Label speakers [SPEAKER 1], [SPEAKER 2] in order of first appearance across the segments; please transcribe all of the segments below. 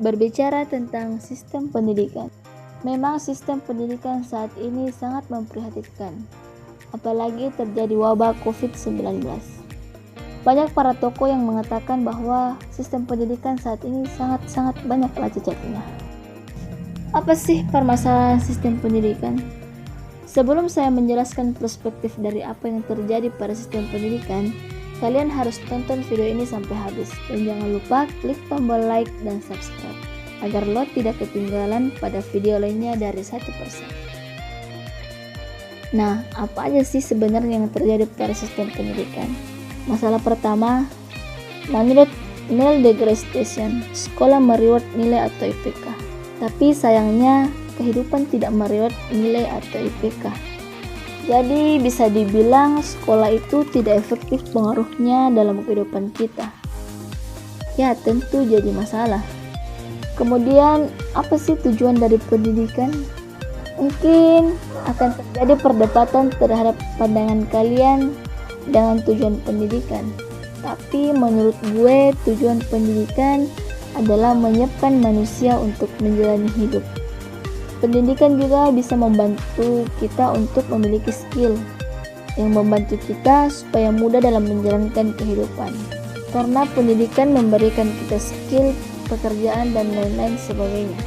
[SPEAKER 1] Berbicara tentang sistem pendidikan, memang sistem pendidikan saat ini sangat memprihatinkan, apalagi terjadi wabah COVID-19. Banyak para tokoh yang mengatakan bahwa sistem pendidikan saat ini sangat banyaklah cacatnya. Apa sih permasalahan sistem pendidikan? Sebelum saya menjelaskan perspektif dari apa yang terjadi pada sistem pendidikan, kalian harus tonton video ini sampai habis. Dan jangan lupa klik tombol like dan subscribe, agar lo tidak ketinggalan pada video lainnya dari 1%. Nah, apa aja sih sebenarnya yang terjadi pada sistem pendidikan? Masalah pertama, menurut Neil deGrasse Tyson, sekolah mereward nilai atau IPK. Tapi sayangnya, kehidupan tidak mereward nilai atau IPK. Jadi bisa dibilang sekolah itu tidak efektif pengaruhnya dalam kehidupan kita. Ya, tentu jadi masalah. Kemudian, apa sih tujuan dari pendidikan? Mungkin akan terjadi perdebatan terhadap pandangan kalian dengan tujuan pendidikan. Tapi menurut gue, tujuan pendidikan adalah menyiapkan manusia untuk menjalani hidup. Pendidikan juga bisa membantu kita untuk memiliki skill yang membantu kita supaya mudah dalam menjalankan kehidupan. Karena pendidikan memberikan kita skill, pekerjaan, dan lain-lain sebagainya.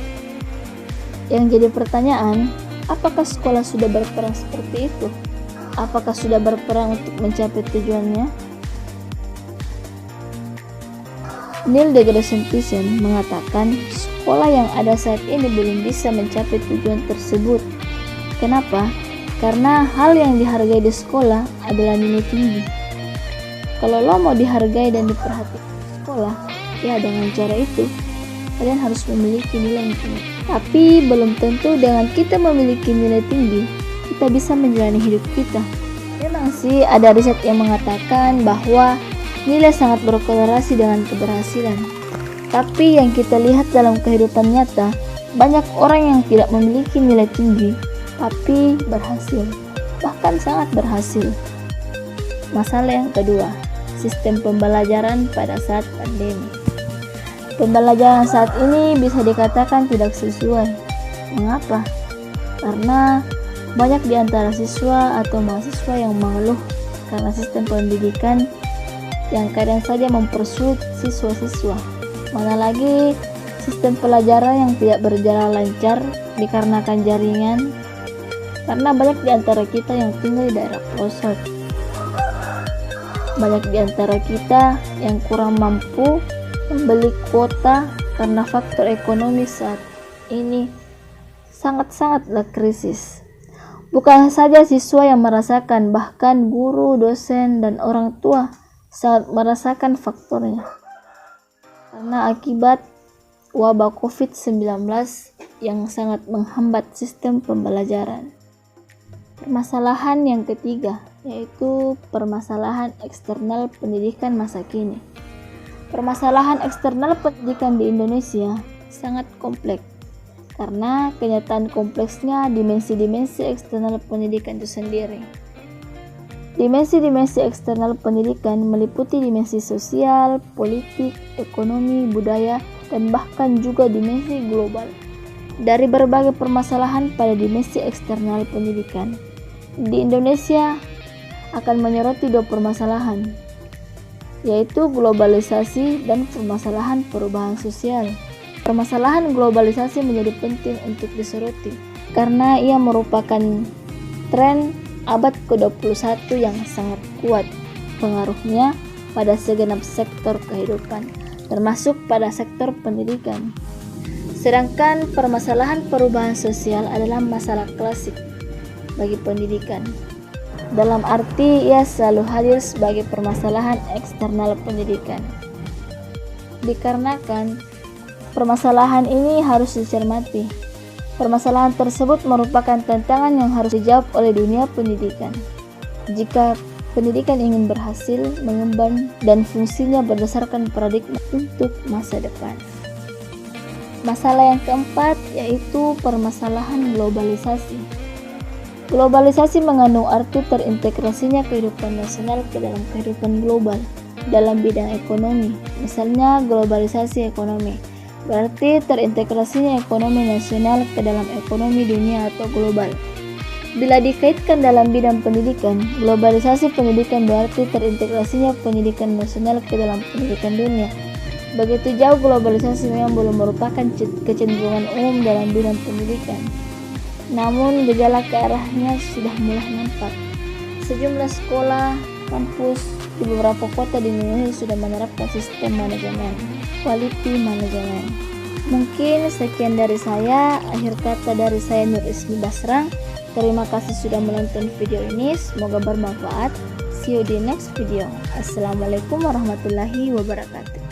[SPEAKER 1] Yang jadi pertanyaan, apakah sekolah sudah berperan seperti itu? Apakah sudah berperan untuk mencapai tujuannya? Neil deGrasse Tyson mengatakan sekolah yang ada saat ini belum bisa mencapai tujuan tersebut. Kenapa? Karena hal yang dihargai di sekolah adalah nilai tinggi. Kalau lo mau dihargai dan diperhatikan di sekolah, ya dengan cara itu kalian harus memiliki nilai yang tinggi. Tapi belum tentu dengan kita memiliki nilai tinggi kita bisa menjalani hidup kita. Memang sih ada riset yang mengatakan bahwa nilai sangat berkorelasi dengan keberhasilan. Tapi yang kita lihat dalam kehidupan nyata, banyak orang yang tidak memiliki nilai tinggi, tapi berhasil, bahkan sangat berhasil. Masalah yang kedua, sistem pembelajaran pada saat pandemi. Pembelajaran saat ini bisa dikatakan tidak sesuai. Mengapa? Karena banyak di antara siswa atau mahasiswa yang mengeluh karena sistem pendidikan yang kadang saja mempersulit siswa-siswa. Mana lagi sistem pelajaran yang tidak berjalan lancar dikarenakan jaringan, karena banyak di antara kita yang tinggal di daerah pelosok. Banyak di antara kita yang kurang mampu membeli kuota karena faktor ekonomi saat ini sangatlah krisis. Bukan saja siswa yang merasakan, bahkan guru, dosen, dan orang tua sangat merasakan faktornya. Karena akibat wabah COVID-19 yang sangat menghambat sistem pembelajaran. Permasalahan yang ketiga, yaitu permasalahan eksternal pendidikan masa kini. Permasalahan eksternal pendidikan di Indonesia sangat kompleks, karena kenyataan kompleksnya dimensi-dimensi eksternal pendidikan itu sendiri. Dimensi-dimensi eksternal pendidikan meliputi dimensi sosial, politik, ekonomi, budaya, dan bahkan juga dimensi global. Dari berbagai permasalahan pada dimensi eksternal pendidikan, di Indonesia akan menyoroti dua permasalahan, yaitu globalisasi dan permasalahan perubahan sosial. Permasalahan globalisasi menjadi penting untuk disoroti, karena ia merupakan tren abad ke-21 yang sangat kuat pengaruhnya pada segenap sektor kehidupan, termasuk pada sektor pendidikan. Sedangkan permasalahan perubahan sosial adalah masalah klasik bagi pendidikan. Dalam arti ia selalu hadir sebagai permasalahan eksternal pendidikan. Dikarenakan permasalahan ini harus dicermati. Permasalahan tersebut merupakan tantangan yang harus dijawab oleh dunia pendidikan. Jika pendidikan ingin berhasil mengembang dan fungsinya berdasarkan paradigma untuk masa depan. Masalah yang keempat yaitu permasalahan globalisasi. Globalisasi mengandung arti terintegrasinya kehidupan nasional ke dalam kehidupan global dalam bidang ekonomi. Misalnya globalisasi ekonomi. berarti terintegrasinya ekonomi nasional ke dalam ekonomi dunia atau global. Bila dikaitkan dalam bidang pendidikan, globalisasi pendidikan berarti terintegrasinya pendidikan nasional ke dalam pendidikan dunia. Begitu jauh globalisasi memang belum merupakan kecenderungan umum dalam bidang pendidikan. Namun gejala ke arahnya sudah mulai nampak. Sejumlah sekolah, kampus di beberapa kota di Indonesia sudah menerapkan sistem manajemen, quality management. Mungkin sekian dari saya, akhir kata dari saya Nur Ismi Basrang. Terima kasih sudah menonton video ini, semoga bermanfaat. See you di next video. Assalamualaikum warahmatullahi wabarakatuh.